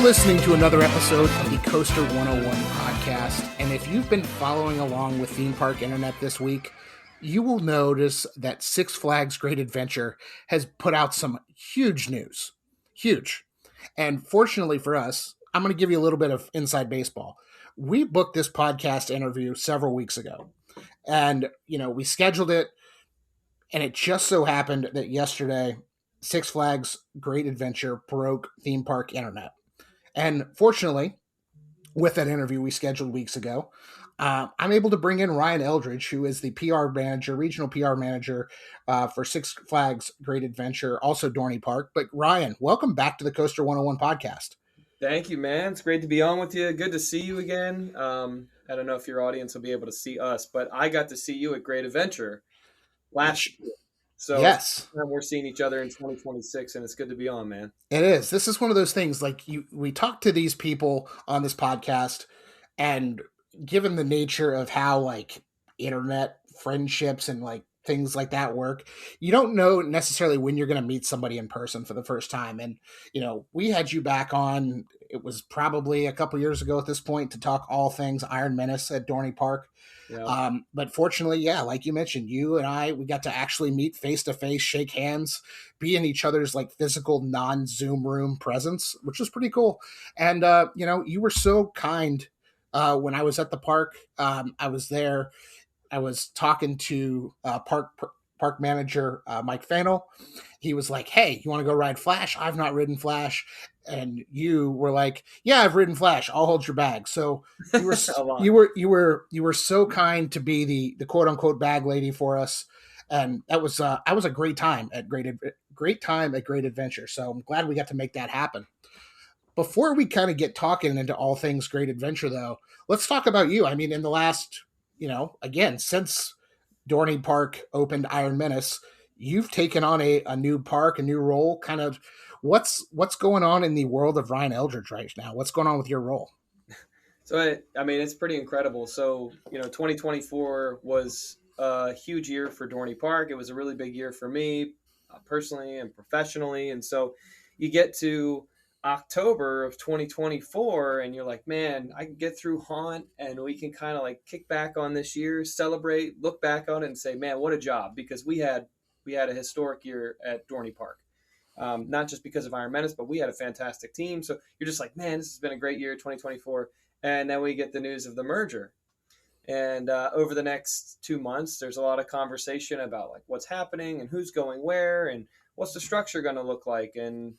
listening to another episode of the Coaster101 podcast, and if you've been following along with Theme Park Internet this week, you will notice that Six Flags Great Adventure has put out some huge news. Huge. And fortunately for us, I'm going to give you a little bit of inside baseball. We booked this podcast interview several weeks ago, and, we scheduled it, and it just so happened that yesterday, Six Flags Great Adventure broke Theme Park Internet. And fortunately, with that interview we scheduled weeks ago, I'm able to bring in Ryan Eldredge, who is the PR manager, regional PR manager for Six Flags Great Adventure, also Dorney Park. But Ryan, welcome back to the Coaster 101 podcast. Thank you, man. It's great to be on with you. Good to see you again. I don't know if your audience will be able to see us, but I got to see you at Great Adventure last year. So yes, we're seeing each other in 2026, and it's good to be on, man. It is. This is one of those things, we talk to these people on this podcast, and given the nature of how internet friendships and things like that work, you don't know necessarily when you're going to meet somebody in person for the first time. And, we had you back on, it was probably a couple years ago at this point, to talk all things Iron Menace at Dorney Park. Yeah. But fortunately, like you mentioned, you and we got to actually meet face to face, shake hands, be in each other's physical non-Zoom room presence, which was pretty cool. And, you were so kind when I was at the park. I was there. I was talking to park manager Mike Fannell. He was like, "Hey, you want to go ride Flash? I've not ridden Flash." And you were like, "Yeah, I've ridden Flash. I'll hold your bag." So you were so kind to be the quote unquote bag lady for us, and that was a great time at Great Adventure. So I'm glad we got to make that happen. Before we kind of get talking into all things Great Adventure, though, let's talk about you. I mean, in the last, again, since Dorney Park opened Iron Menace, you've taken on a new park, a new role. Kind of what's going on in the world of Ryan Eldredge right now? What's going on with your role? So, I mean, it's pretty incredible. So, 2024 was a huge year for Dorney Park. It was a really big year for me personally and professionally. And so you get to October of 2024 and you're like, man, I can get through Haunt and we can kind of kick back on this year, celebrate, look back on it and say, man, what a job, because we had a historic year at Dorney Park. Not just because of Iron Menace, but we had a fantastic team. So you're just like, man, this has been a great year, 2024. And then we get the news of the merger. And over the next 2 months, there's a lot of conversation about what's happening and who's going where and what's the structure going to look like and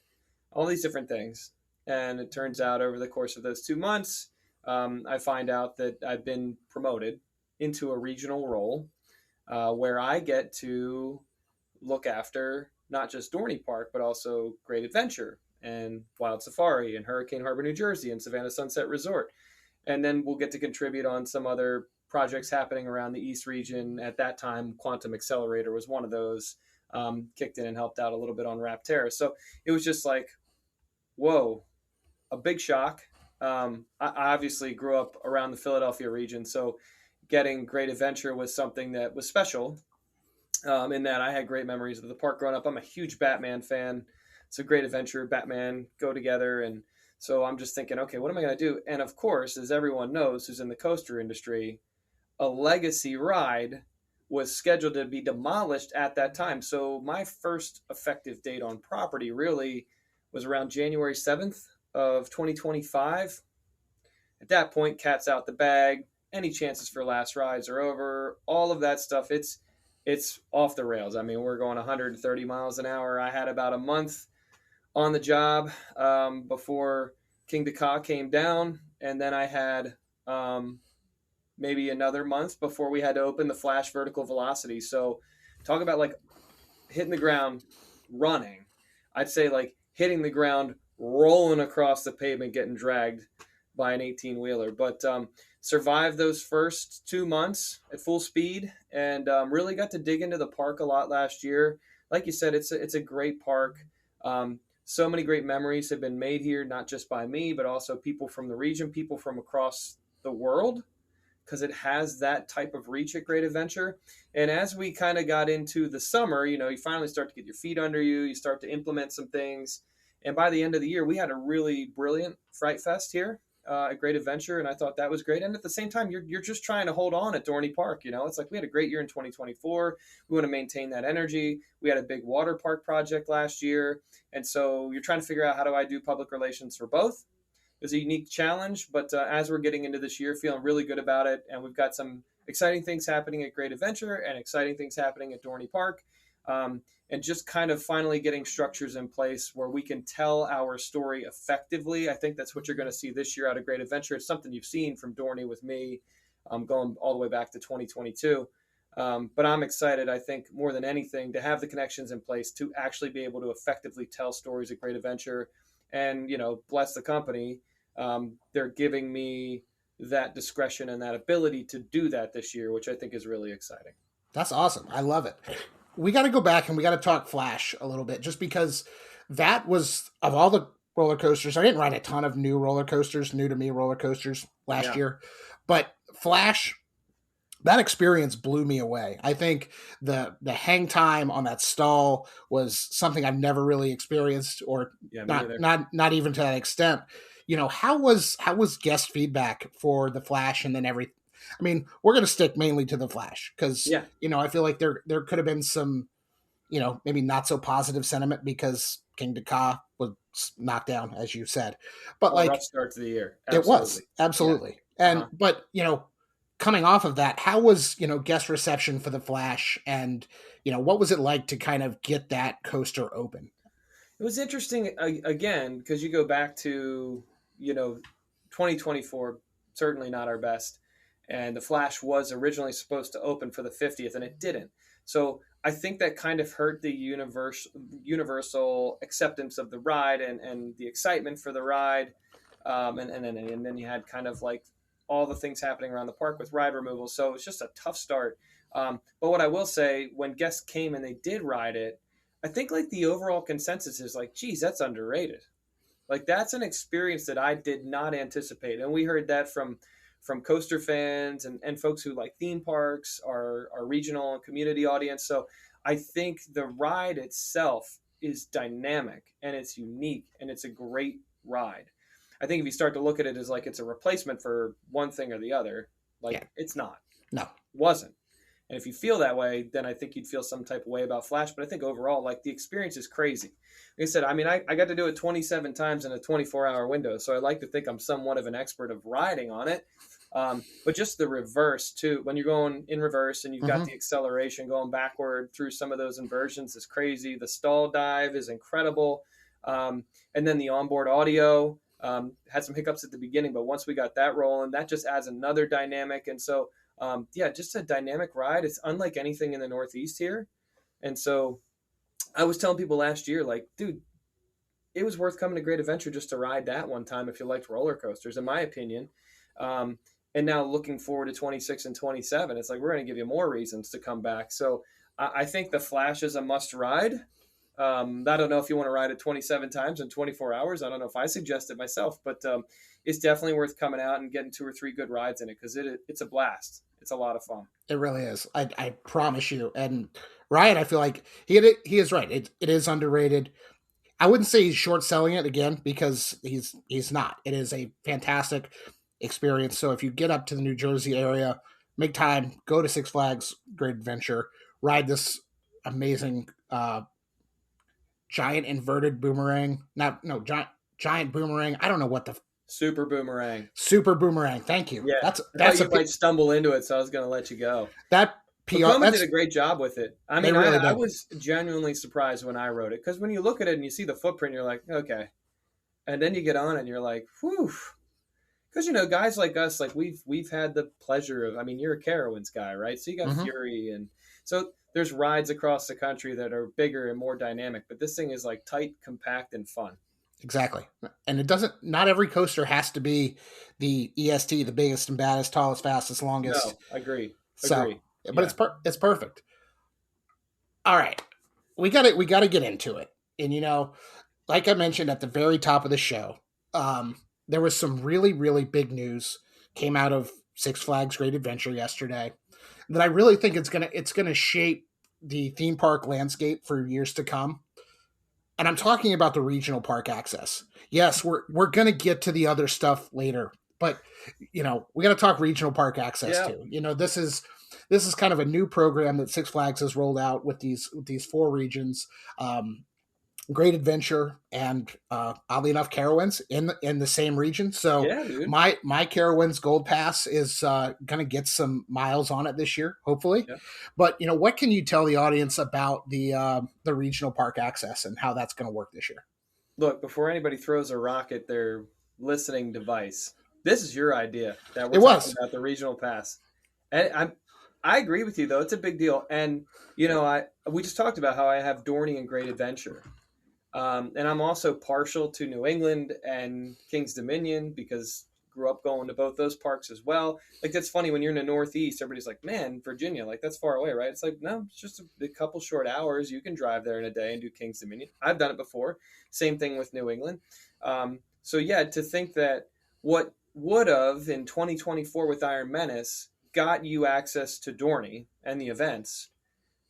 all these different things. And it turns out over the course of those 2 months, I find out that I've been promoted into a regional role where I get to look after not just Dorney Park, but also Great Adventure and Wild Safari and Hurricane Harbor, New Jersey and Savannah Sunset Resort. And then we'll get to contribute on some other projects happening around the East region. At that time, Quantum Accelerator was one of those, kicked in and helped out a little bit on Rapterra. So it was just whoa, a big shock. I obviously grew up around the Philadelphia region, so getting Great Adventure was something that was special in that I had great memories of the park growing up. I'm a huge Batman fan, so Great Adventure, Batman go together, and so I'm just thinking, okay, what am I going to do? And of course, as everyone knows who's in the coaster industry, a legacy ride was scheduled to be demolished at that time. So my first effective date on property really was around January 7th of 2025. At that point, cat's out the bag. Any chances for last rides are over. All of that stuff, it's off the rails. I mean, we're going 130 miles an hour. I had about a month on the job before King Dakar came down. And then I had maybe another month before we had to open the Flash vertical velocity. So talk about hitting the ground running. I'd say hitting the ground, rolling across the pavement, getting dragged by an 18-wheeler. But survived those first 2 months at full speed and really got to dig into the park a lot last year. Like you said, it's a great park. So many great memories have been made here, not just by me, but also people from the region, people from across the world, because it has that type of reach at Great Adventure. And as we kind of got into the summer, you finally start to get your feet under you. You start to implement some things. And by the end of the year, we had a really brilliant Fright Fest here at Great Adventure, and I thought that was great. And at the same time, you're just trying to hold on at Dorney Park. It's like we had a great year in 2024. We want to maintain that energy. We had a big water park project last year, and so you're trying to figure out, how do I do public relations for both? It was a unique challenge, but as we're getting into this year, feeling really good about it, and we've got some exciting things happening at Great Adventure and exciting things happening at Dorney Park. And just kind of finally getting structures in place where we can tell our story effectively. I think that's what you're going to see this year out of Great Adventure. It's something you've seen from Dorney with me, going all the way back to 2022. But I'm excited, I think, more than anything, to have the connections in place to actually be able to effectively tell stories at Great Adventure. And, bless the company, they're giving me that discretion and that ability to do that this year, which I think is really exciting. That's awesome. I love it. We got to go back and we got to talk Flash a little bit, just because that was, of all the roller coasters, I didn't ride a ton of new to me roller coasters last year, but Flash, that experience blew me away. I think the hang time on that stall was something I've never really experienced, or not even to that extent. How was guest feedback for the Flash, and then every? I mean, we're going to stick mainly to the Flash because, I feel like there could have been some, maybe not so positive sentiment because King Dakar was knocked down, as you said. But rough start to the year. Absolutely. It was. Absolutely. Yeah. But, coming off of that, how was, guest reception for the Flash? And, what was it like to kind of get that coaster open? It was interesting, again, because you go back to, 2024, certainly not our best. And the Flash was originally supposed to open for the 50th, and it didn't. So I think that kind of hurt the universal acceptance of the ride and the excitement for the ride. And then you had kind of like all the things happening around the park with ride removal. So it was just a tough start. But what I will say, when guests came and they did ride it, I think like the overall consensus is like, geez, that's underrated. Like that's an experience that I did not anticipate. And we heard that from coaster fans and folks who like theme parks, our regional and community audience. So I think the ride itself is dynamic and it's unique and it's a great ride. I think if you start to look at it as like it's a replacement for one thing or the other, it's not. No. It wasn't. And if you feel that way, then I think you'd feel some type of way about Flash. But I think overall, like the experience is crazy. Like I said, I mean, I got to do it 27 times in a 24-hour window. So I like to think I'm somewhat of an expert of riding on it. But just the reverse too, when you're going in reverse and you've got the acceleration going backward through some of those inversions is crazy. The stall dive is incredible. And then the onboard audio had some hiccups at the beginning, but once we got that rolling, that just adds another dynamic. And so, just a dynamic ride. It's unlike anything in the Northeast here. And so I was telling people last year, like, dude, it was worth coming to Great Adventure just to ride that one time if you liked roller coasters, in my opinion. And now looking forward to 26 and 27, it's like we're going to give you more reasons to come back. So I think the Flash is a must ride. I don't know if you want to ride it 27 times in 24 hours. I don't know if I suggest it myself, but it's definitely worth coming out and getting 2 or 3 good rides in it because it's a blast. It's a lot of fun. It really is. I promise you. And Ryan, I feel like he is right. It is underrated. I wouldn't say he's short selling it again because he's not. It is a fantastic experience. So if you get up to the New Jersey area, make time, go to Six Flags Great Adventure, ride this amazing giant inverted boomerang. Giant boomerang. I don't know what the super boomerang. Thank you. Yeah, that's you might stumble into it, so I was going to let you go. That PR did a great job with it. I mean, really I was genuinely surprised when I rode it because when you look at it and you see the footprint, you're like, okay, and then you get on and you're like, whew. Because guys like us, like we've had the pleasure of. I mean, you're a Carowinds guy, right? So you got Fury, and so there's rides across the country that are bigger and more dynamic. But this thing is like tight, compact, and fun. Exactly, and it doesn't. Not every coaster has to be the EST, the biggest and baddest, tallest, fastest, longest. No, agree. But it's perfect. All right, we got to get into it, and like I mentioned at the very top of the show. There was some really, really big news came out of Six Flags Great Adventure yesterday that I really think it's gonna shape the theme park landscape for years to come. And I'm talking about the regional park access. Yes, we're going to get to the other stuff later, but we got to talk regional park access Yeah, too. This is kind of a new program that Six Flags has rolled out with these four regions. Great Adventure and oddly enough Carowinds in the same region. So yeah, dude. my Carowinds Gold Pass is going to get some miles on it this year, hopefully. Yeah. But what can you tell the audience about the regional park access and how that's going to work this year? Look, before anybody throws a rock at their listening device, this is your idea that we're It talking was. about the regional pass. And I agree with you though. It's a big deal. And I we just talked about how I have Dorney and Great Adventure. And I'm also partial to New England and King's Dominion because grew up going to both those parks as well. Like that's funny when you're in the Northeast, everybody's like, "Man, Virginia, like that's far away, right?" It's like, no, it's just a couple short hours. You can drive there in a day and do King's Dominion. I've done it before. Same thing with New England. So yeah, to think that what would have in 2024 with Iron Menace got you access to Dorney and the events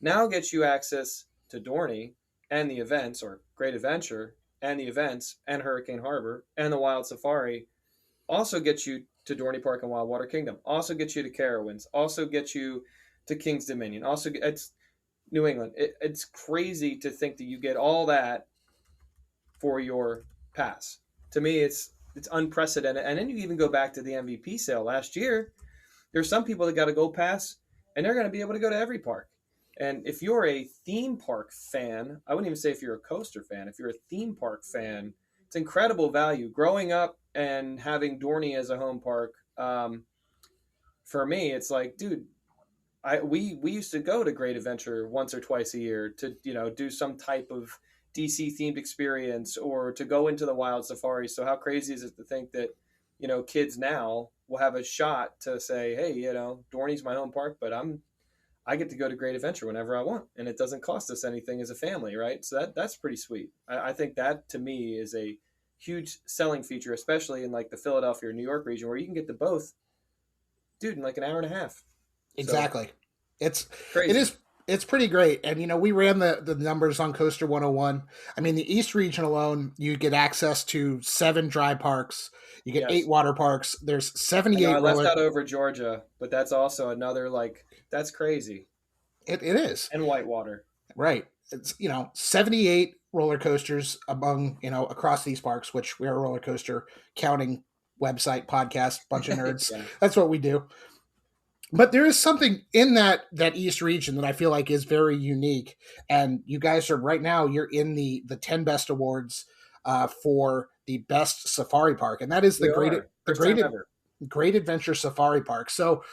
now gets you access to Dorney and the events, or Great Adventure and the events, and Hurricane Harbor and the Wild Safari. Also gets you to Dorney Park and Wildwater Kingdom. Also gets you to Carowinds. Also gets you to King's Dominion. Also, it's New England. It's crazy to think that you get all that for your pass. To me, it's unprecedented. And then you even go back to the MVP sale last year. There's some people that got a gold pass, and they're going to be able to go to every park. And if you're a theme park fan, I wouldn't even say if you're a coaster fan, if you're a theme park fan, it's incredible value. Growing up and having Dorney as a home park, for me, it's like, dude, we used to go to Great Adventure once or twice a year to do some type of DC themed experience or to go into the Wild Safari. So how crazy is it to think that kids now will have a shot to say, hey, Dorney's my home park, but I get to go to Great Adventure whenever I want, and it doesn't cost us anything as a family, right? So that's pretty sweet. I think that to me is a huge selling feature, especially in like the Philadelphia or New York region, where you can get to both, dude, in like an hour and a half. So Exactly. It's it crazy. is it's pretty great. And we ran the numbers on Coaster 101. I mean, the East region alone, you get access to 7 dry parks. You get 8 Yes. water parks. There's I know I 78 left roller. out over Georgia, but that's also another like that's crazy. It is. And Whitewater. Right. It's 78 roller coasters among, across these parks, which we're a roller coaster counting website, podcast, bunch of nerds. Yeah. That's what we do. But there is something in that East region that I feel like is very unique. And you guys are right now, you're in the 10 best awards for the best safari park. And that is We the great are. the First time great ever. Great Adventure Safari Park. So,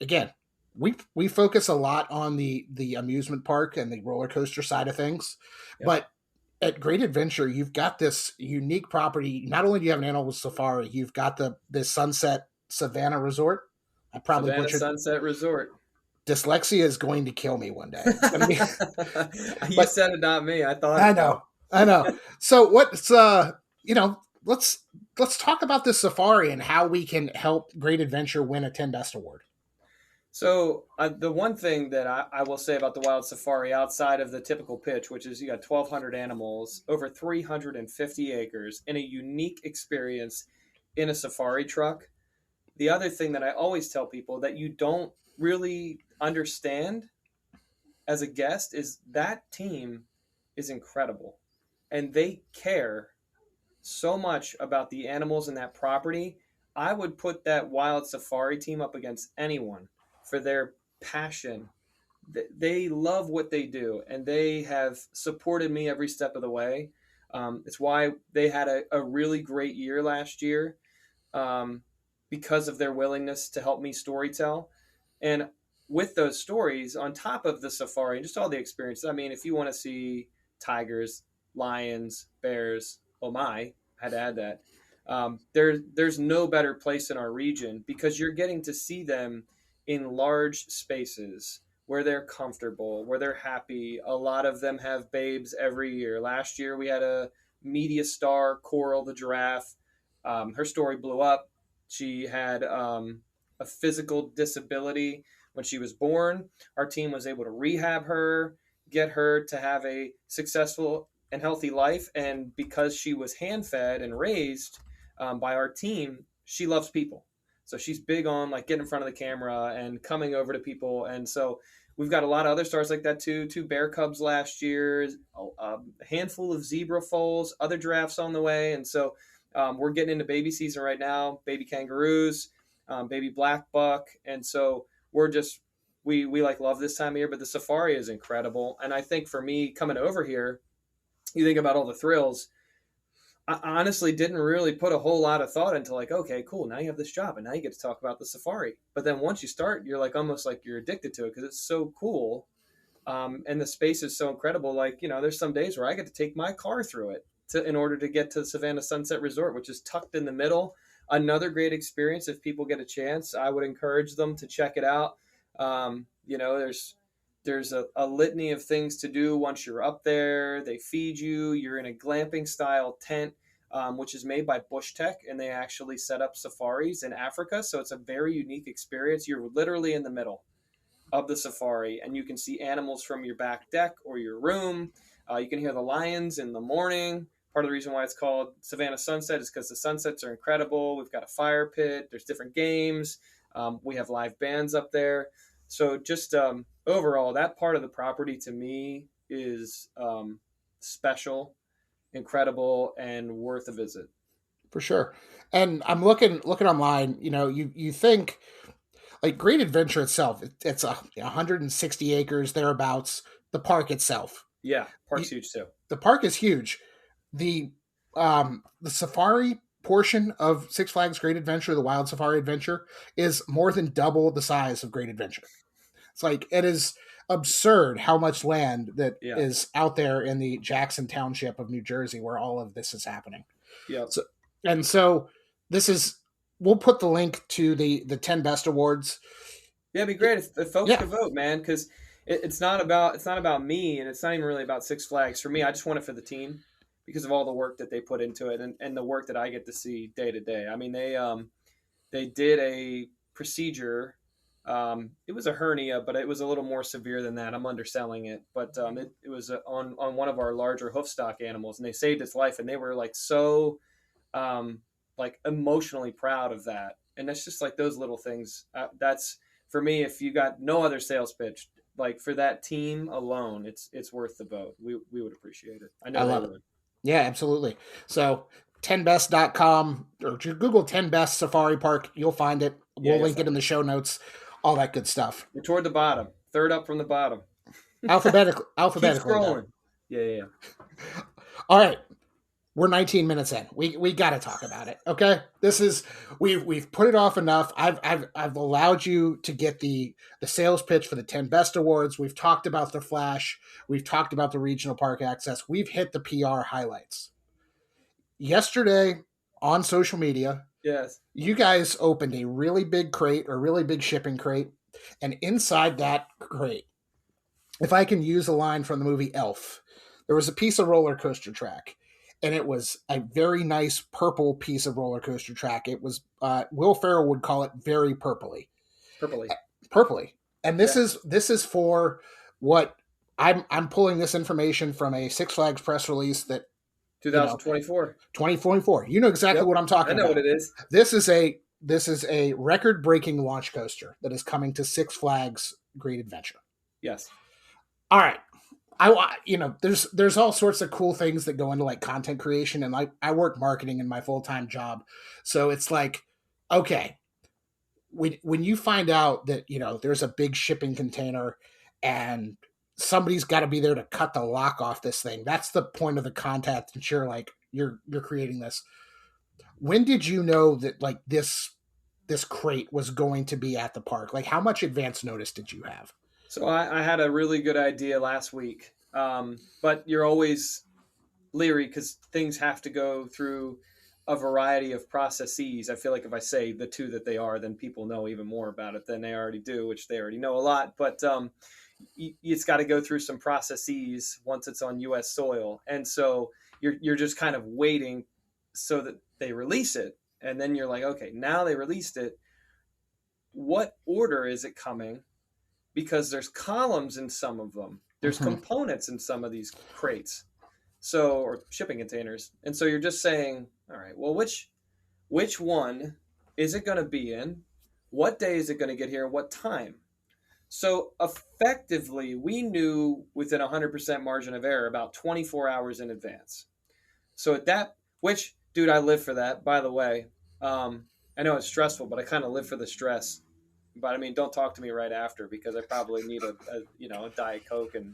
again, we focus a lot on the amusement park and the roller coaster side of things, Yep. but at Great Adventure, you've got this unique property. Not only do you have an animal safari, you've got the Sunset Savannah Resort. I probably Savannah butchered. Sunset Resort. Dyslexia is going to kill me one day. It's going to be, You but said it, not me. I thought I it though. know, I know. So what's let's talk about this safari and how we can help Great Adventure win a 10 Best Award. So the one thing that I will say about the Wild Safari, outside of the typical pitch, which is you got 1,200 animals, over 350 acres, in a unique experience in a safari truck. The other thing that I always tell people that you don't really understand as a guest is that team is incredible, and they care so much about the animals in that property. I would put that Wild Safari team up against anyone for their passion. They love what they do, and they have supported me every step of the way. It's why they had a really great year last year, um, because of their willingness to help me storytell. And with those stories, on top of the safari and just all the experiences, I mean, if you want to see tigers, lions, bears, oh my, I had to add that. There's no better place in our region because you're getting to see them in large spaces where they're comfortable, where they're happy. A lot of them have babes every year. Last year we had a media star, Coral the giraffe. Her story blew up. She had a physical disability when she was born. Our team was able to rehab her, get her to have a successful and healthy life. And because she was hand fed and raised by our team, she loves people. So she's big on like getting in front of the camera and coming over to people. And so we've got a lot of other stars like that too. Two bear cubs last year, a handful of zebra foals, other giraffes on the way. And so we're getting into baby season right now, baby kangaroos, baby black buck. And so we're just, we like love this time of year, but the safari is incredible. And I think for me coming over here, you think about all the thrills. I honestly didn't really put a whole lot of thought into like, okay, cool, now you have this job and now you get to talk about the safari. But then once you start, you're like almost like you're addicted to it because it's so cool. And the space is so incredible. Like, there's some days where I get to take my car through it in order to get to Savannah Sunset Resort, which is tucked in the middle. Another great experience. If people get a chance, I would encourage them to check it out. There's a litany of things to do once you're up there. They feed you. You're in a glamping style tent, which is made by Bush Tech, and they actually set up safaris in Africa. So it's a very unique experience. You're literally in the middle of the safari, and you can see animals from your back deck or your room. You can hear the lions in the morning. Part of the reason why it's called Savannah Sunset is because the sunsets are incredible. We've got a fire pit. There's different games. We have live bands up there. So just overall, that part of the property to me is special, incredible, and worth a visit. For sure. And I'm looking online. You think like Great Adventure itself. It's 160 acres thereabouts. The park itself. Yeah, park's huge too. The park is huge. The safari portion of Six Flags Great Adventure, the Wild Safari Adventure, is more than double the size of Great Adventure. It's like it is absurd how much land that is out there in the Jackson Township of New Jersey where all of this is happening. Yeah. So this is we'll put the link to the 10 best awards. Yeah, it'd be great if folks could vote, man, because it's not about me, and it's not even really about Six Flags. For me, I just want it for the team because of all the work that they put into it and the work that I get to see day to day. I mean, they did a procedure. It was a hernia, but it was a little more severe than that. I'm underselling it, but it was on one of our larger hoofstock animals, and they saved its life, and they were like so like emotionally proud of that. And that's just like those little things. That's for me. If you got no other sales pitch, like for that team alone, it's worth the vote. We would appreciate it. I know they would. Yeah, absolutely. So 10best.com or Google 10 best safari park. You'll find it. We'll link it in the show notes. All that good stuff. We're toward the bottom. Third up from the bottom. Alphabetically. Keep scrolling. Yeah. All right. We're 19 minutes in. We got to talk about it. Okay. This is we've put it off enough. I've allowed you to get the sales pitch for the 10 best awards. We've talked about the Flash. We've talked about the regional park access. We've hit the PR highlights. Yesterday on social media, yes, you guys opened a really big crate or really big shipping crate, and inside that crate, if I can use a line from the movie Elf, there was a piece of roller coaster track. And it was a very nice purple piece of roller coaster track. It was Will Ferrell would call it very purpley. Purpley. And this is for what I'm pulling this information from a Six Flags press release that 2024. 2024. You know exactly what I'm talking about. I know what it is. This is a record-breaking launch coaster that is coming to Six Flags Great Adventure. Yes. All right. There's all sorts of cool things that go into like content creation, and I work marketing in my full-time job. So it's like, okay, when you find out that, there's a big shipping container and somebody's got to be there to cut the lock off this thing, that's the point of the content. And you're creating this. When did you know that like this crate was going to be at the park? Like how much advance notice did you have? So I had a really good idea last week, but you're always leery because things have to go through a variety of processes. I feel like if I say the two that they are, then people know even more about it than they already do, which they already know a lot. But it's got to go through some processes once it's on U.S. soil. And so you're just kind of waiting so that they release it. And then you're like, okay, now they released it. What order is it coming? Because there's columns in some of them. There's components in some of these crates. So, or shipping containers. And so you're just saying, all right, well, which one is it going to be in? What day is it going to get here? What time? So effectively, we knew within 100% margin of error about 24 hours in advance. So at that, which, dude, I live for that, by the way. Um, I know it's stressful, but I kind of live for the stress. But I mean, don't talk to me right after because I probably need a Diet Coke and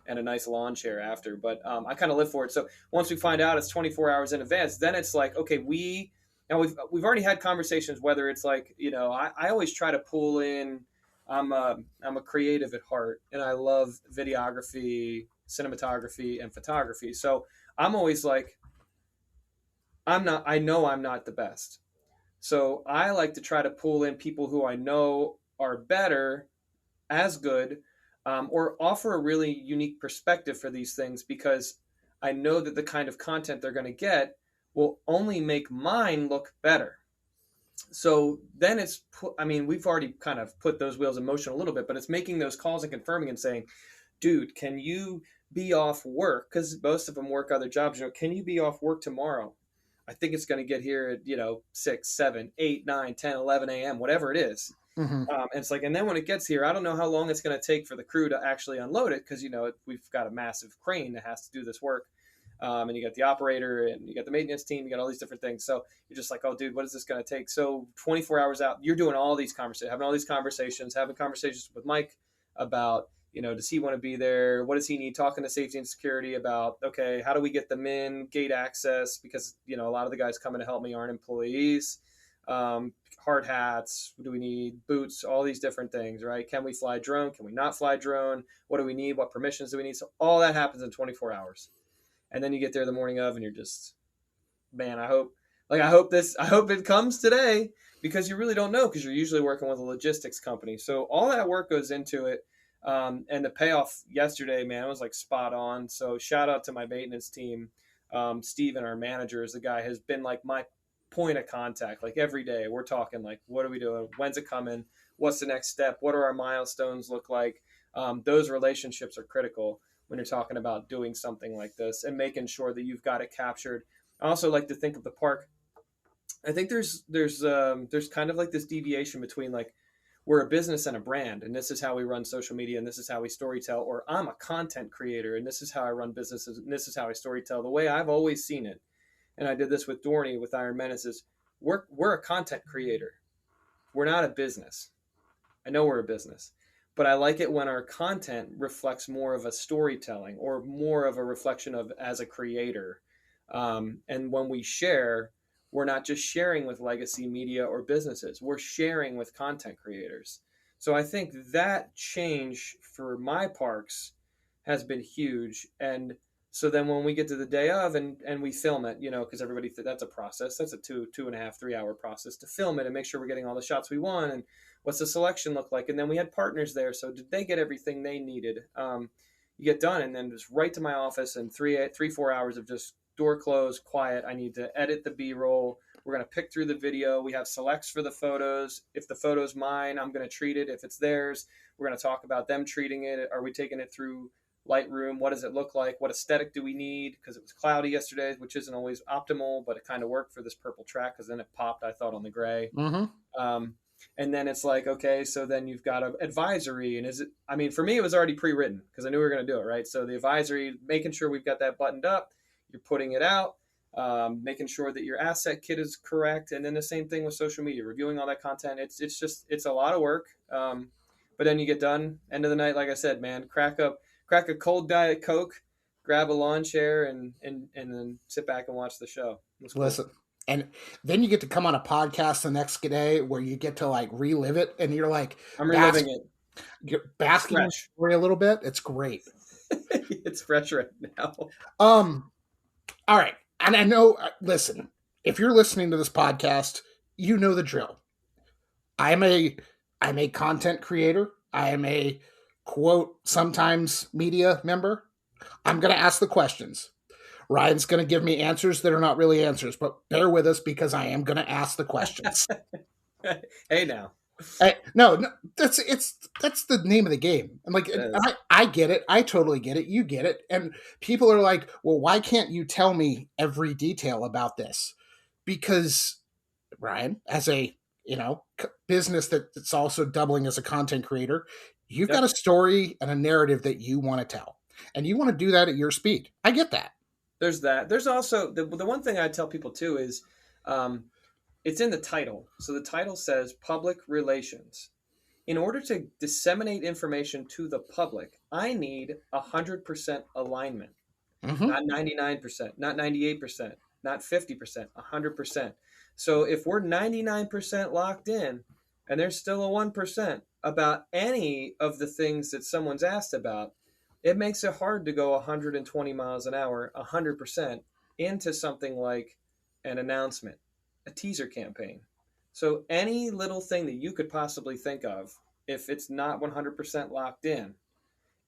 a nice lawn chair after. But I kind of live for it. So once we find out it's 24 hours in advance, then it's like, okay, we've already had conversations. Whether it's like, I always try to pull in. I'm a creative at heart, and I love videography, cinematography, and photography. So I'm always like, I know I'm not the best. So I like to try to pull in people who I know are better, as good, or offer a really unique perspective for these things because I know that the kind of content they're going to get will only make mine look better. So then I mean, we've already kind of put those wheels in motion a little bit, but it's making those calls and confirming and saying, dude, can you be off work? Because most of them work other jobs. Can you be off work tomorrow? I think it's going to get here at 6, 7, 8, 9, 10, 11 a.m. whatever it is. Mm-hmm. And it's like, and then when it gets here, I don't know how long it's going to take for the crew to actually unload it because we've got a massive crane that has to do this work. And you got the operator and you got the maintenance team, you got all these different things. So you're just like, oh, dude, what is this going to take? So 24 hours out, you're doing all these conversations, having conversations with Mike about, does he want to be there? What does he need? Talking to safety and security about, okay, how do we get them in? Gate access, because, a lot of the guys coming to help me aren't employees. Hard hats. What do we need? Boots, all these different things, right? Can we fly drone? Can we not fly drone? What do we need? What permissions do we need? So all that happens in 24 hours. And then you get there the morning of and you're just, man, I hope it comes today because you really don't know because you're usually working with a logistics company. So all that work goes into it. And the payoff yesterday, man, it was like spot on. So shout out to my maintenance team. Steven, our manager, is the guy has been like my point of contact. Like every day we're talking like, what are we doing? When's it coming? What's the next step? What do our milestones look like? Those relationships are critical when you're talking about doing something like this and making sure that you've got it captured. I also like to think of the park. I think there's kind of like this deviation between like we're a business and a brand, and this is how we run social media, and this is how we storytell, or I'm a content creator, and this is how I run businesses, and this is how I storytell. The way I've always seen it, and I did this with Dorney, with Iron Menace, is we're a content creator. We're not a business. I know we're a business. But I like it when our content reflects more of a storytelling or more of a reflection of as a creator. And when we share, we're not just sharing with legacy media or businesses, we're sharing with content creators. So I think that change for my parks has been huge. And so then when we get to the day of and we film it, because everybody, that's a process. That's a 2.5, 3 hour process to film it and make sure we're getting all the shots we want. And what's the selection look like? And then we had partners there. So did they get everything they needed? You get done and then just right to my office and 4 hours of just door closed, quiet. I need to edit the B-roll. We're going to pick through the video. We have selects for the photos. If the photo's mine, I'm going to treat it. If it's theirs, we're going to talk about them treating it. Are we taking it through Lightroom? What does it look like? What aesthetic do we need? Because it was cloudy yesterday, which isn't always optimal, but it kind of worked for this purple track because then it popped, I thought, on the gray. Mm-hmm. And then it's like, okay, so then you've got an advisory. And for me, it was already pre-written because I knew we were going to do it, right? So the advisory, making sure we've got that buttoned up, you're putting it out, making sure that your asset kit is correct. And then the same thing with social media, reviewing all that content. It's a lot of work. But then you get done, end of the night, like I said, man, crack a cold Diet Coke, grab a lawn chair, and then sit back and watch the show. Cool. Listen, and then you get to come on a podcast the next day where you get to like relive it, and you're like, I'm reliving it. You're basking in the story a little bit. It's great. It's fresh right now. All right, and I know. Listen, if you're listening to this podcast, you know the drill. I'm a content creator. I am a quote sometimes media member. I'm going to ask the questions. Ryan's going to give me answers that are not really answers, but bear with us because I am going to ask the questions. Hey now. No, that's the name of the game. And like, It and is. I get it. I totally get it. You get it. And people are like, well, why can't you tell me every detail about this? Because Ryan, as a business that's also doubling as a content creator, you've got a Yep. story and a narrative that you want to tell, and you want to do that at your speed. I get that. There's that. There's also the one thing I tell people too is, um, it's in the title. So the title says public relations. In order to disseminate information to the public, I need 100% alignment, Hmm. not 99%, not 98%, not 50%, 100%. So if we're 99% locked in and there's still a 1% about any of the things that someone's asked about, it makes it hard to go 120 miles an hour, 100% into something like an announcement, a teaser campaign. So any little thing that you could possibly think of, if it's not 100% locked in,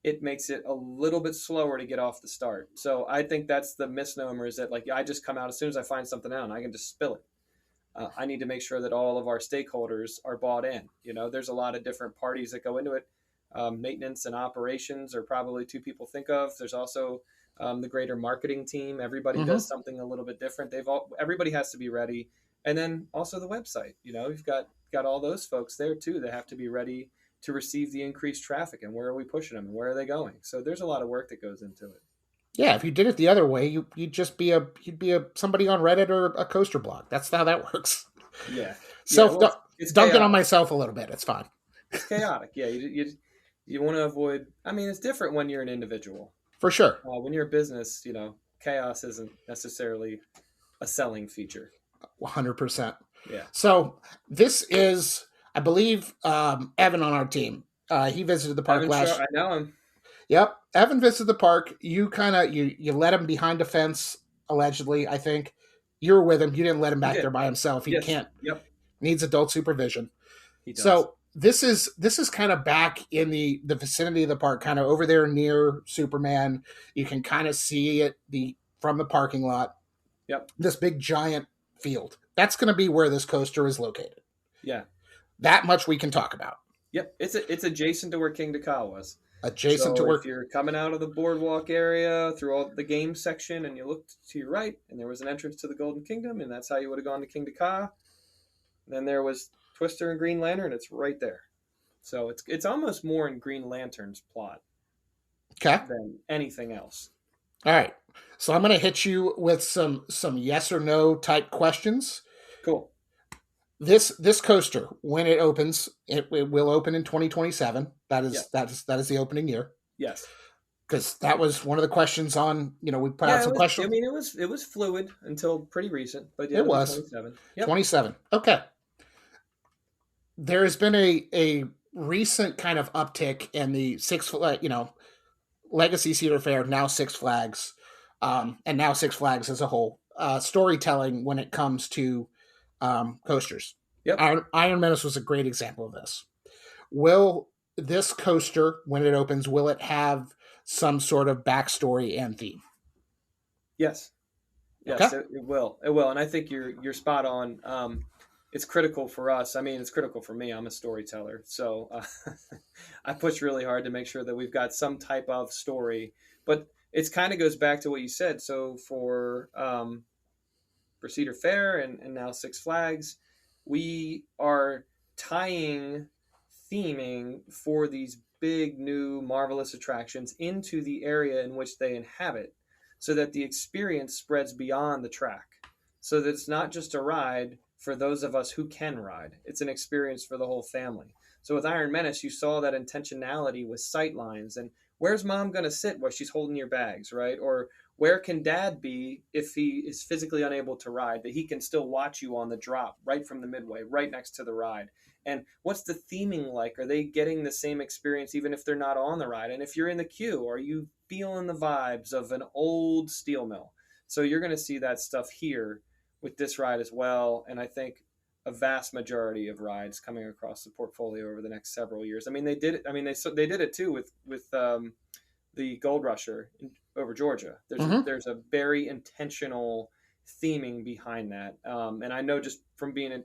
it makes it a little bit slower to get off the start. So I think that's the misnomer, is that like I just come out as soon as I find something out and I can just spill it. I need to make sure that all of our stakeholders are bought in. There's a lot of different parties that go into it. Maintenance and operations are probably two people think of. There's also the greater marketing team. Everybody does Hmm. something a little bit different. Everybody has to be ready, and then also the website. You've got all those folks there too that have to be ready to receive the increased traffic, and where are we pushing them and where are they going. So there's a lot of work that goes into it. Yeah, if you did it the other way, you'd be a somebody on Reddit or a coaster blog. That's how that works. Yeah, yeah. Self Well, it's dunking on chaotic. myself a little bit. It's fine It's chaotic. Yeah, you want to avoid. I mean, it's different when you're an individual. for sure. When you're a business, chaos isn't necessarily a selling feature. 100%. Yeah. So this is, I believe, Evan on our team. He visited the park Evan Shaw, last. I know him. Yep, Evan visited the park. You kind of you let him behind a fence allegedly. I think you were with him. You didn't let him We back there did. by himself. He Yes. can't. Yep. Needs adult supervision. He does. So this is kind of back in the vicinity of the park, kind of over there near Superman. You can kind of see it from the parking lot. Yep. This big giant field. That's going to be where this coaster is located. Yeah. That much we can talk about. Yep. It's adjacent to where King Dakar was. Adjacent to So if where. you're coming out of the boardwalk area through all the game section and you looked to your right and there was an entrance to the Golden Kingdom and that's how you would have gone to King Dakar. Then there was Twister and Green Lantern. It's right there. So it's almost more in Green Lantern's plot Okay. than anything else. All right. So I'm going to hit you with some yes or no type questions. Cool. This coaster, when it opens, it will open in 2027. That Yeah. is that is the opening year, Yes. because that was one of the questions on. We put out Yeah, it some was. I questions. mean, it was fluid until pretty recent, but yeah, It it'll be was 27. Yep. 27. Okay. There has been a recent kind of uptick in the Legacy Cedar Fair, now Six Flags, and now Six Flags as a whole, storytelling when it comes to coasters. Yep. Iron Menace was a great example of this. Will this coaster, when it opens, will it have some sort of backstory and theme? Yes. Okay. Yes. It will. It will. And I think you're spot on. It's critical for us. I mean, it's critical for me. I'm a storyteller, so I push really hard to make sure that we've got some type of story. But it's kind of goes back to what you said. So for Cedar Fair and now Six Flags, we are tying theming for these big new marvelous attractions into the area in which they inhabit so that the experience spreads beyond the track. So that it's not just a ride for those of us who can ride, it's an experience for the whole family. So with Iron Menace, you saw that intentionality with sight lines and where's mom going to sit while she's holding your bags, right? Or where can dad be if he is physically unable to ride, that he can still watch you on the drop right from the midway, right next to the ride? And what's the theming like? Are they getting the same experience even if they're not on the ride? And if you're in the queue, are you feeling the vibes of an old steel mill? So you're going to see that stuff here with this ride as well. And I think a vast majority of rides coming across the portfolio over the next several years. I mean, they did it. I mean, they did it too with the Gold Rusher over Georgia. Mm-hmm. There's a very intentional theming behind that, and I know just from being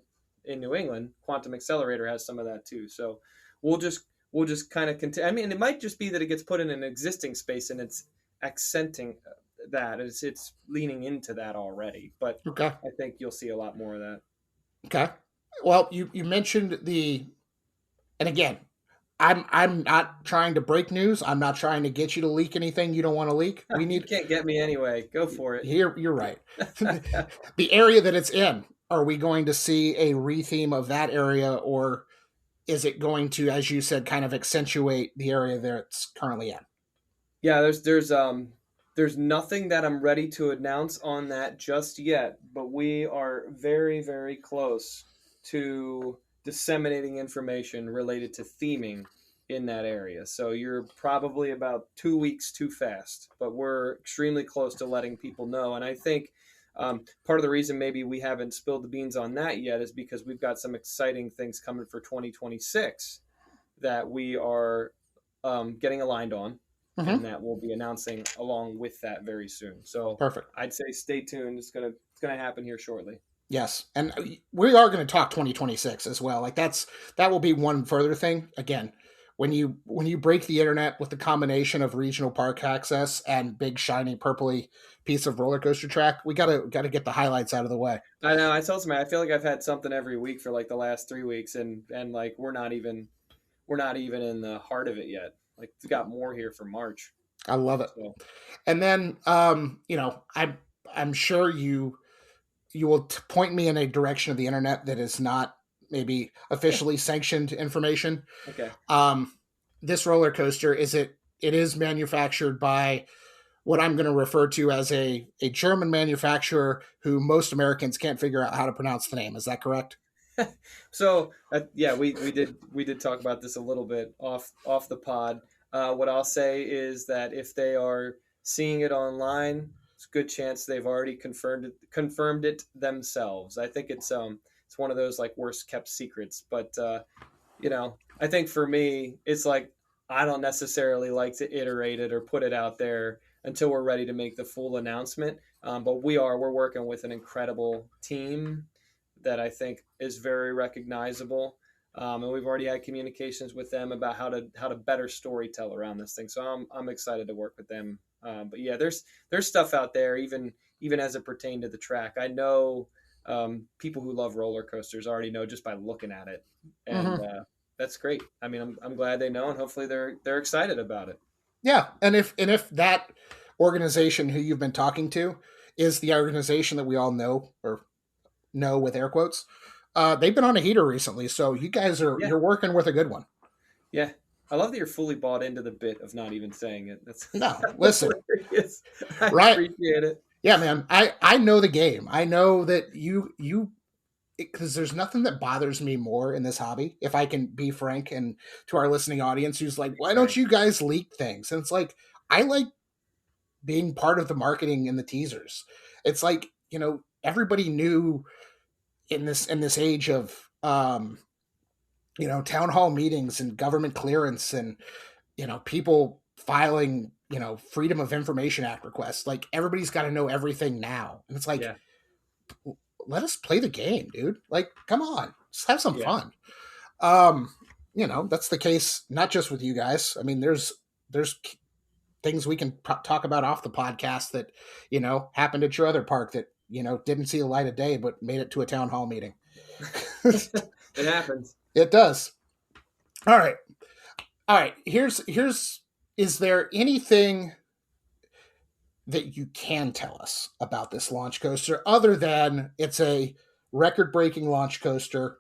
in New England, Quantum Accelerator has some of that too. So we'll just we'll just kind of continue. I mean, it might just be that it gets put in an existing space and it's accenting that. It's leaning into that already. But Okay. I think you'll see a lot more of that. Okay. Well, you mentioned and again, I'm not trying to break news. I'm not trying to get you to leak anything you don't want to leak. We You need can't get me anyway. Go for it. here. You're right. The area that it's in. Are we going to see a retheme of that area, or is it going to, as you said, kind of accentuate the area that it's currently in? Yeah, there's nothing that I'm ready to announce on that just yet, but we are very, very close to disseminating information related to theming in that area. So you're probably about 2 weeks too fast, but we're extremely close to letting people know. And I think part of the reason maybe we haven't spilled the beans on that yet is because we've got some exciting things coming for 2026 that we are getting aligned on and Mm-hmm. that we'll be announcing along with that very soon. So Perfect. I'd say stay tuned. It's gonna happen here shortly. Yes, and we are going to talk 2026 as well. Like that will be one further thing. Again, when you break the internet with the combination of regional park access and big shiny purpley piece of roller coaster track, we gotta get the highlights out of the way. I know. I told somebody I feel like I've had something every week for like the last 3 weeks, and like we're not even in the heart of it yet. Like we've got more here for March. I love it. So And then, I'm sure you will point me in a direction of the internet that is not maybe officially sanctioned information. okay. Um, this roller coaster it is manufactured by what I'm going to refer to as a German manufacturer who most Americans can't figure out how to pronounce the name. Is that correct? So yeah, we did talk about this a little bit off the pod. What I'll say is that if they are seeing it online, it's a good chance they've already confirmed it themselves. I think it's one of those like worst kept secrets. But I think for me, it's like I don't necessarily like to iterate it or put it out there until we're ready to make the full announcement. But we're working with an incredible team that I think is very recognizable. And we've already had communications with them about how to better storytell around this thing. So I'm excited to work with them. But yeah, there's stuff out there even as it pertained to the track. I know people who love roller coasters already know just by looking at it, and Mm-hmm. that's great. I mean, I'm glad they know, and hopefully they're excited about it. Yeah, and if that organization who you've been talking to is the organization that we all know or know with air quotes, they've been on a heater recently. So you guys Yeah, you're working with a good one. yeah. I love that you're fully bought into the bit of not even saying it. That's No, listen, hilarious. I right? appreciate it. Yeah, man. I know the game. I know that you because there's nothing that bothers me more in this hobby. If I can be frank, and to our listening audience, who's like, why don't Frank. you guys leak things? And it's like I like being part of the marketing and the teasers. It's like everybody knew in this age of town hall meetings and government clearance and people filing freedom of information act requests. Like everybody's got to know everything now, and it's like Yeah, let us play the game, dude. Like come on, just have some yeah, fun. That's the case not just with you guys. I mean, there's things we can talk about off the podcast that happened at your other park that didn't see the light of day but made it to a town hall meeting. it happens. It does. All right. All right. Here's is there anything that you can tell us about this launch coaster other than it's a record breaking launch coaster,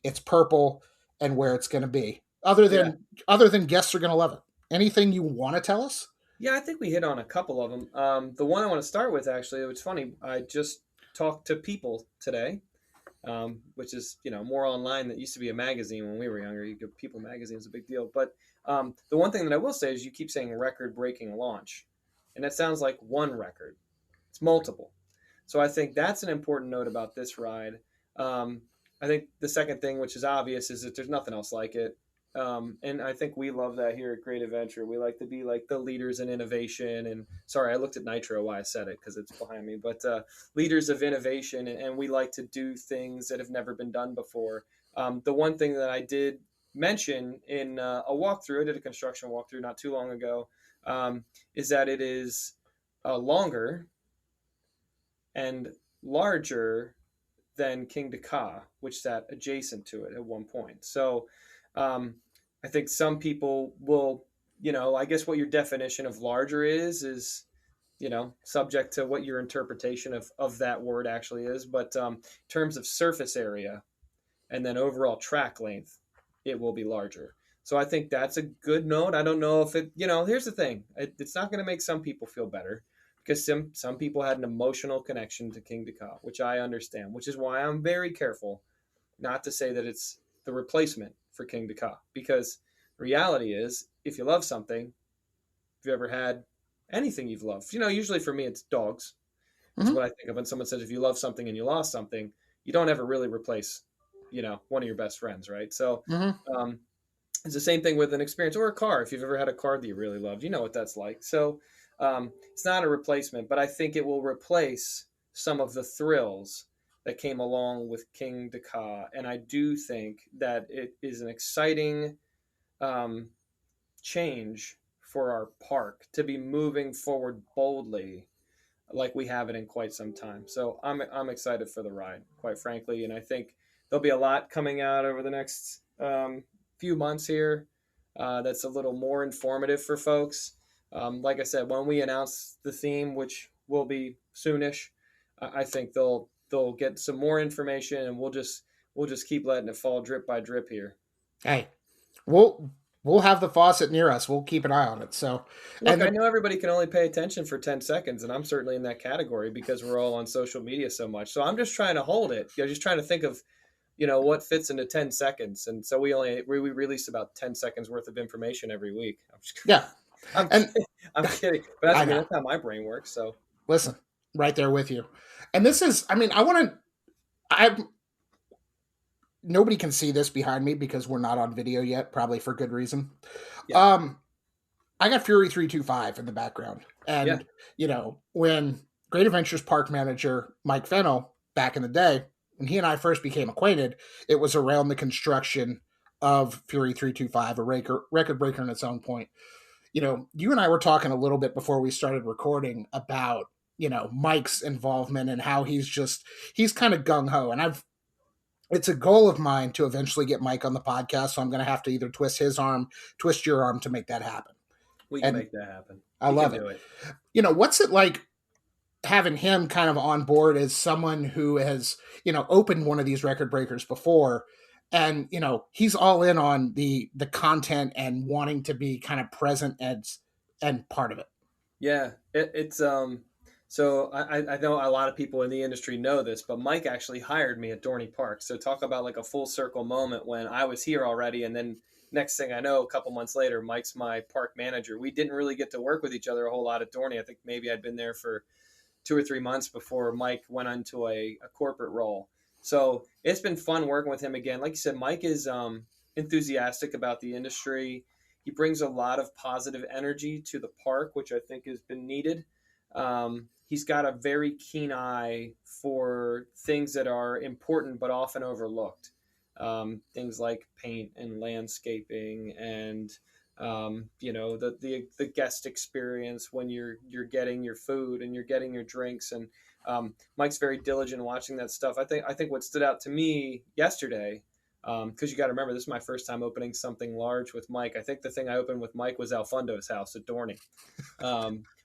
it's purple, and where it's going to be? Other Yeah, than other than guests are going to love it. Anything you want to tell us? yeah. I think we hit on a couple of them. The one I want to start with actually, it's funny. I just talked to People today, which is more online. That used to be a magazine when we were younger. You go People magazine is a big deal. But the one thing that I will say is you keep saying record breaking launch, and that sounds like one record. It's multiple. So I think that's an important note about this ride. I think the second thing, which is obvious, is that there's nothing else like it. 2026 is going to be And I think we love that here at Great Adventure. We like to be like the leaders in innovation. And sorry, I looked at Nitro while I said it because it's behind me. But leaders of innovation, and we like to do things that have never been done before. The one thing that I did mention in a walkthrough, I did a construction walkthrough not too long ago, is that it is longer and larger than King Dakar, which sat adjacent to it at one point. So um, I think some people will, I guess what your definition of larger is, subject to what your interpretation of that word actually is. But in terms of surface area and then overall track length, it will be larger. So I think that's a good note. I don't know if here's the thing. It's not going to make some people feel better because some people had an emotional connection to King Dakar, which I understand, which is why I'm very careful not to say that it's the replacement for King Dakar, because the reality is if you love something, if you ever had anything you've loved, usually for me it's dogs. It's Mm-hmm. what I think of when someone says if you love something and you lost something, you don't ever really replace, one of your best friends, right? So Mm-hmm. um, it's the same thing with an experience or a car. If you've ever had a car that you really loved, you know what that's like. So it's not a replacement, but I think it will replace some of the thrills that came along with King Dakar. And I do think that it is an exciting um, change for our park to be moving forward boldly like we haven't in quite some time. So I'm excited for the ride, quite frankly, and I think there'll be a lot coming out over the next few months here that's a little more informative for folks. Like I said, when we announce the theme, which will be soonish, I think they'll get some more information, and we'll just keep letting it fall drip by drip here. Hey, we'll we'll have the faucet near us. We'll keep an eye on it. So, Look, and I the, know everybody can only pay attention for 10 seconds, and I'm certainly in that category because we're all on social media so much. So I'm just trying to hold it. Just trying to think of, what fits into 10 seconds. And so we release about 10 seconds worth of information every week. yeah, I'm and kidding. I'm kidding. But that's, I I mean, know. that's how my brain works. So Listen, right there with you. And this is, I mean, I want to. I Nobody can see this behind me because we're not on video yet, probably for good reason. yeah, Um, I got Fury 325 in the background. yeah, And, when Great Adventures Park Manager Mike Fennell, back in the day, when he and I first became acquainted, it was around the construction of Fury 325, a record breaker in its own point. You and I were talking a little bit before we started recording about, Mike's involvement and how he's kind of gung ho. And it's a goal of mine to eventually get Mike on the podcast. So I'm going to have to either twist his arm, twist your arm to make that happen. we can And make that happen. I We can love it. do it. What's it like having him kind of on board as someone who has, opened one of these record breakers before? And, he's all in on the content and wanting to be kind of present and part of it. Yeah, it's so I know a lot of people in the industry know this, but Mike actually hired me at Dorney Park. So talk about like a full circle moment when I was here already, and then next thing I know, a couple months later, Mike's my park manager. We didn't really get to work with each other a whole lot at Dorney. I think maybe I'd been there for 2 or 3 months before Mike went into a corporate role. So it's been fun working with him again. Like you said, Mike is enthusiastic about the industry. He brings a lot of positive energy to the park, which I think has been needed. He's got a very keen eye for things that are important but often overlooked. Things like paint and landscaping and the guest experience when you're getting your food and you're getting your drinks, and Mike's very diligent watching that stuff. I think what stood out to me yesterday, because you got to remember this is my first time opening something large with Mike. I think the thing I opened with Mike was Alfundo's house at Dorney.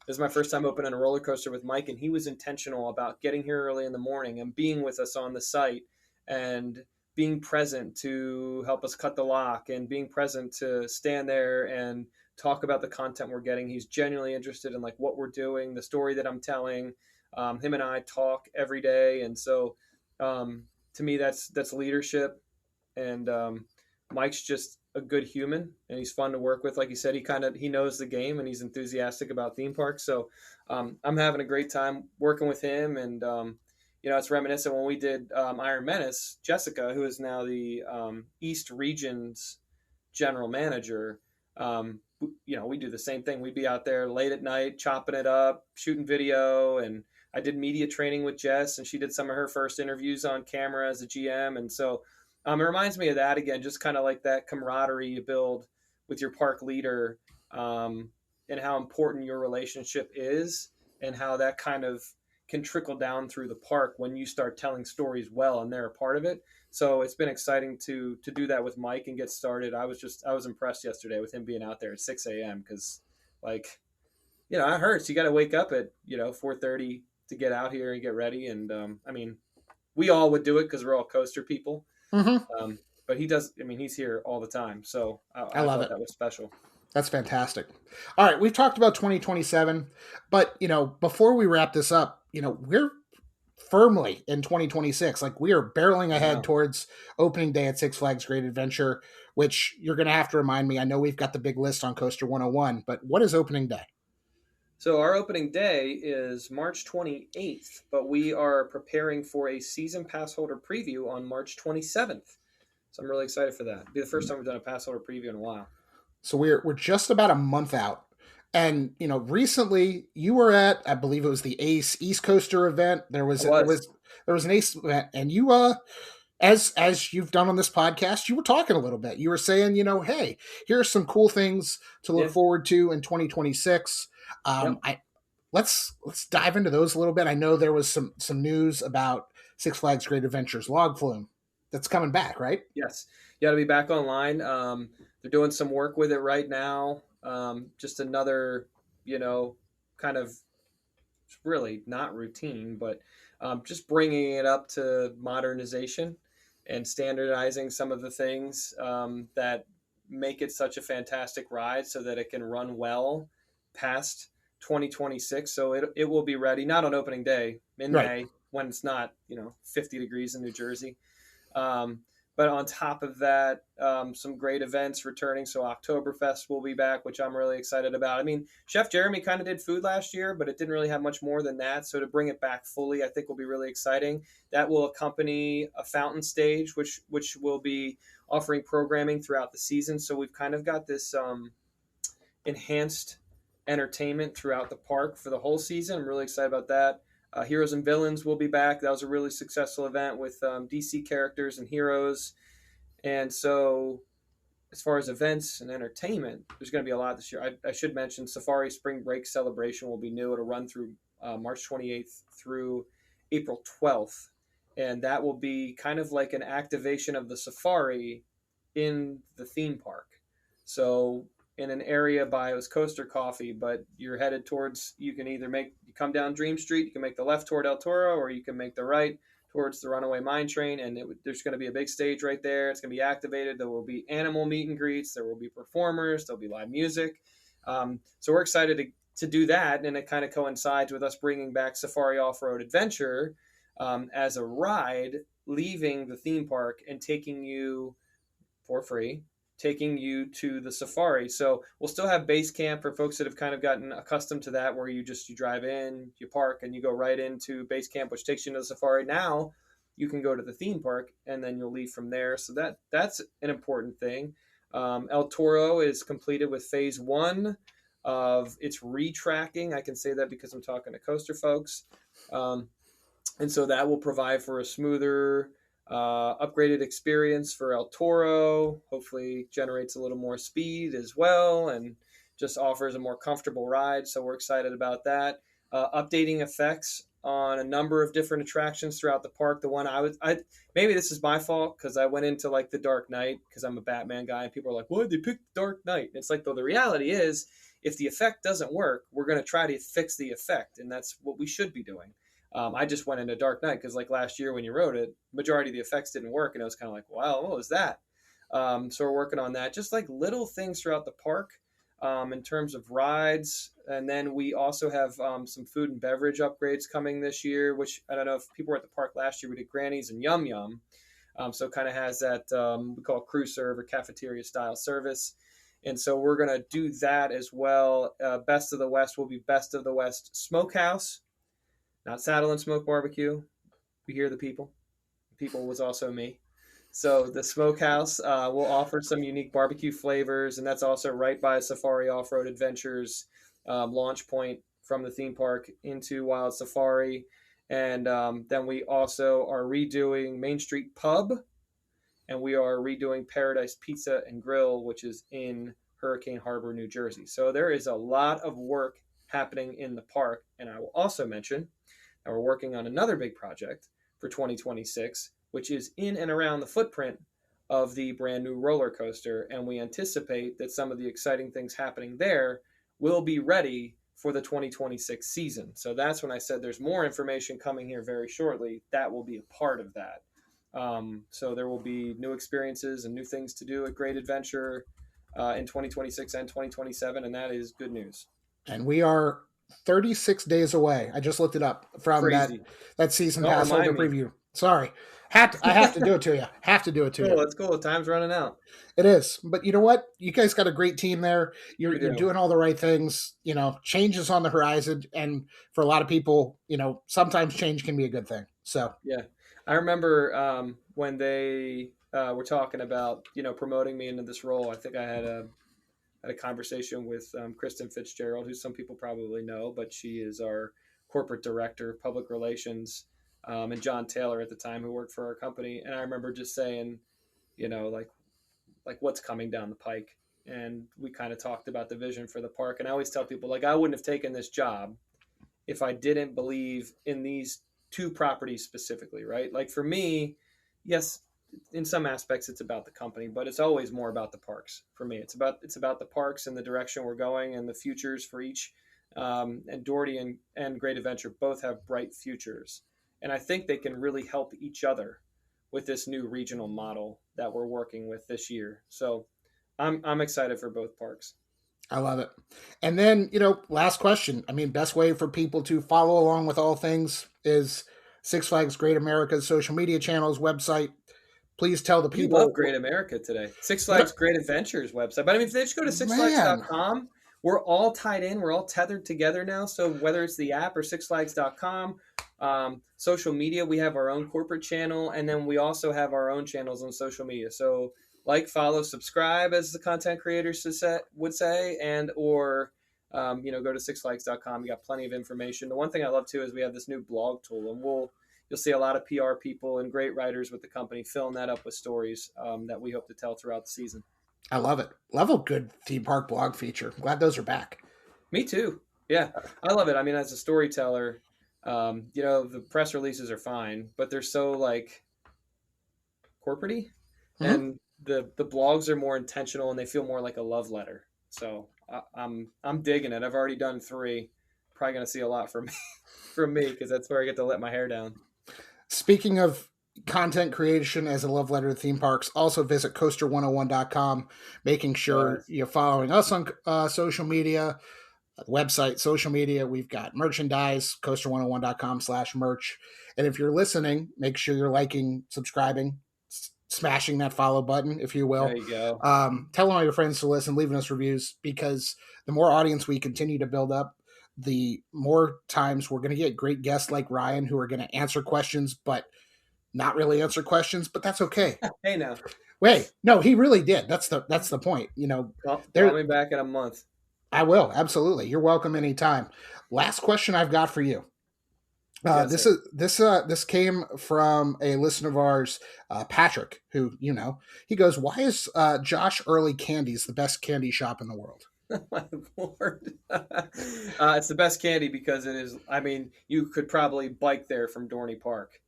This is my first time opening a roller coaster with Mike, and he was intentional about getting here early in the morning and being with us on the site and being present to help us cut the lock and being present to stand there and talk about the content we're getting. He's genuinely interested in like what we're doing, the story that I'm telling. Him and I talk every day, and so to me, that's leadership. And Mike's just a good human, and he's fun to work with. Like you said, he knows the game, and he's enthusiastic about theme parks. So I'm having a great time working with him, and it's reminiscent when we did Iron Menace. Jessica, who is now the East Region's general manager, we do the same thing. We'd be out there late at night, chopping it up, shooting video. And I did media training with Jess, and she did some of her first interviews on camera as a GM. And so it reminds me of that again, just kind of like that camaraderie you build with your park leader, and how important your relationship is, and how that kind of can trickle down through the park when you start telling stories well and they're a part of it. So it's been exciting to do that with Mike and get started. I was impressed yesterday with him being out there at 6 a.m. because, like, it hurts. You got to wake up at 4:30 to get out here and get ready. And I mean, we all would do it because we're all coaster people. Mm-hmm. But he does. I mean, he's here all the time, so I I love thought it. that was special. That's fantastic. All right, we've talked about 2027, but before we wrap this up, we're firmly in 2026. Like, we are barreling ahead towards opening day at Six Flags Great Adventure, which you're going to have to remind me. I know we've got the big list on Coaster 101, but what is opening day? So our opening day is March 28th, but we are preparing for a season pass holder preview on March 27th. So I'm really excited for that. It'll be the first time we've done a pass holder preview in a while. So we're just about a month out. And recently you were at, I believe it was the Ace East Coaster event. There was an Ace event, and you as you've done on this podcast, you were talking a little bit. You were saying, hey, here are some cool things to look forward to in 2026. Let's dive into those a little bit. I know there was some news about Six Flags Great Adventures Log Flume that's coming back, right? Yes, you got to be back online. They're doing some work with it right now. Just another, kind of really not routine, but just bringing it up to modernization and standardizing some of the things that make it such a fantastic ride so that it can run well past 2026. So it will be ready, not on opening day in May when it's not, 50 degrees in New Jersey. But on top of that, some great events returning. So Oktoberfest will be back, which I'm really excited about. I mean, Chef Jeremy kind of did food last year, but it didn't really have much more than that. So to bring it back fully, I think will be really exciting. That will accompany a fountain stage, which will be offering programming throughout the season. So we've kind of got this enhanced entertainment throughout the park for the whole season. I'm really excited about that. Heroes and Villains will be back. That was a really successful event with DC characters and heroes. And so as far as events and entertainment, there's going to be a lot this year. I should mention Safari Spring Break Celebration will be new. It'll run through March 28th through April 12th. And that will be kind of like an activation of the safari in the theme park. So in an area by it was Coaster Coffee, but you're headed towards, you can either you come down Dream Street, you can make the left toward El Toro, or you can make the right towards the Runaway Mine Train, and there's going to be a big stage right there. It's going to be activated. There will be animal meet and greets. There will be performers. There'll be live music. So we're excited to do that, and it kind of coincides with us bringing back Safari Off-Road Adventure as a ride, leaving the theme park and taking you for free, taking you to the safari. So we'll still have base camp for folks that have kind of gotten accustomed to that, where you drive in, you park, and you go right into base camp, which takes you to the safari. Now you can go to the theme park and then you'll leave from there. So that's an important thing. El Toro is completed with phase 1 of its retracking. I can say that because I'm talking to coaster folks. And so that will provide for a smoother, upgraded experience for El Toro. Hopefully generates a little more speed as well, and just offers a more comfortable ride. So we're excited about that. Updating effects on a number of different attractions throughout the park. The one maybe this is my fault because I went into like the Dark Knight because I'm a Batman guy, and people are like, "Why did they pick the Dark Knight?" And it's like, though the reality is, if the effect doesn't work, we're going to try to fix the effect, and that's what we should be doing. I just went into Dark Knight because, like last year when you wrote it, majority of the effects didn't work, and it was kind of like, wow, what was that? So we're working on that. Just like little things throughout the park in terms of rides. And then we also have some food and beverage upgrades coming this year, which I don't know if people were at the park last year. We did Granny's and Yum Yum. So it kind of has that we call crew serve or cafeteria style service. And so we're going to do that as well. Best of the West will be Best of the West Smokehouse. Not Saddle and Smoke Barbecue. We hear the people. The people was also me. So the smokehouse will offer some unique barbecue flavors, and that's also right by Safari Off-Road Adventures launch point from the theme park into Wild Safari. And then we also are redoing Main Street Pub, and we are redoing Paradise Pizza and Grill, which is in Hurricane Harbor, New Jersey. So there is a lot of work happening in the park. And I will also mention that we're working on another big project for 2026, which is in and around the footprint of the brand new roller coaster. And we anticipate that some of the exciting things happening there will be ready for the 2026 season. So that's when I said there's more information coming here very shortly. That will be a part of that. So there will be new experiences and new things to do at Great Adventure in 2026 and 2027, and that is good news. And we are 36 days away. I just looked it up from Crazy. that season pass holder preview. Sorry. I have to do it to you. Have to do it to you. That's cool. Time's running out. It is. But you know what? You guys got a great team there. You're doing all the right things. Change is on the horizon. And for a lot of people, sometimes change can be a good thing. So, yeah. I remember when they were talking about, promoting me into this role. I think I had a conversation with Kristen Fitzgerald, who some people probably know, but she is our corporate director of public relations, and John Taylor at the time, who worked for our company. And I remember just saying, like what's coming down the pike. And we kind of talked about the vision for the park. And I always tell people, I wouldn't have taken this job if I didn't believe in these two properties specifically, right? Like for me, yes, in some aspects it's about the company, but it's always more about the parks. For me, it's about the parks and the direction we're going and the futures for each. And Dorney and Great Adventure both have bright futures, and I think they can really help each other with this new regional model that we're working with this year. So I'm excited for both parks. I love it. And then, last question. I mean, best way for people to follow along with all things is Six Flags Great America's social media channels, website. Please tell the people. We love Great America today. Six Flags Great Adventures website. But I mean, if they just go to sixflags.com, we're all tied in. We're all tethered together now. So whether it's the app or sixflags.com, social media, we have our own corporate channel. And then we also have our own channels on social media. So follow, subscribe, as the content creators would say, and or go to sixflags.com. You got plenty of information. The one thing I love too is we have this new blog tool, and you'll see a lot of PR people and great writers with the company filling that up with stories that we hope to tell throughout the season. I love it. Love a good theme park blog feature. I'm glad those are back. Me too. Yeah, I love it. I mean, as a storyteller, the press releases are fine, but they're so corporate-y, and the blogs are more intentional and they feel more like a love letter. So I'm digging it. I've already done 3. Probably going to see a lot from me because that's where I get to let my hair down. Speaking of content creation as a love letter to theme parks, also visit Coaster101.com, making sure you're following us on social media, website, social media. We've got merchandise, Coaster101.com/merch. And if you're listening, make sure you're liking, subscribing, smashing that follow button, if you will. There you go. Telling all your friends to listen, leaving us reviews, because the more audience we continue to build up, the more times we're going to get great guests like Ryan who are going to answer questions, but not really answer questions, but that's okay. Hey, now. Wait, no, he really did. That's the point. Call me back in a month. I will. Absolutely. You're welcome anytime. Last question I've got for you. This came from a listener of ours, Patrick, who, he goes, why is Josh Early Candies the best candy shop in the world? My Lord. It's the best candy because it is, you could probably bike there from Dorney Park,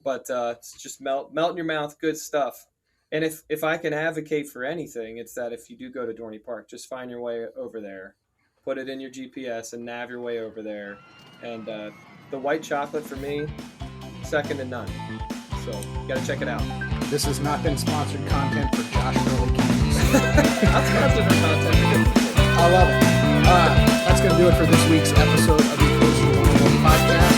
but it's just melt in your mouth, good stuff. And if I can advocate for anything, it's that if you do go to Dorney Park, just find your way over there, put it in your GPS and nav your way over there. And the white chocolate for me, second to none. So you got to check it out. This has not been sponsored content for Josh Early Candies. I'm sponsored for content. I love it. That's going to do it for this week's episode of the Coaster101 podcast.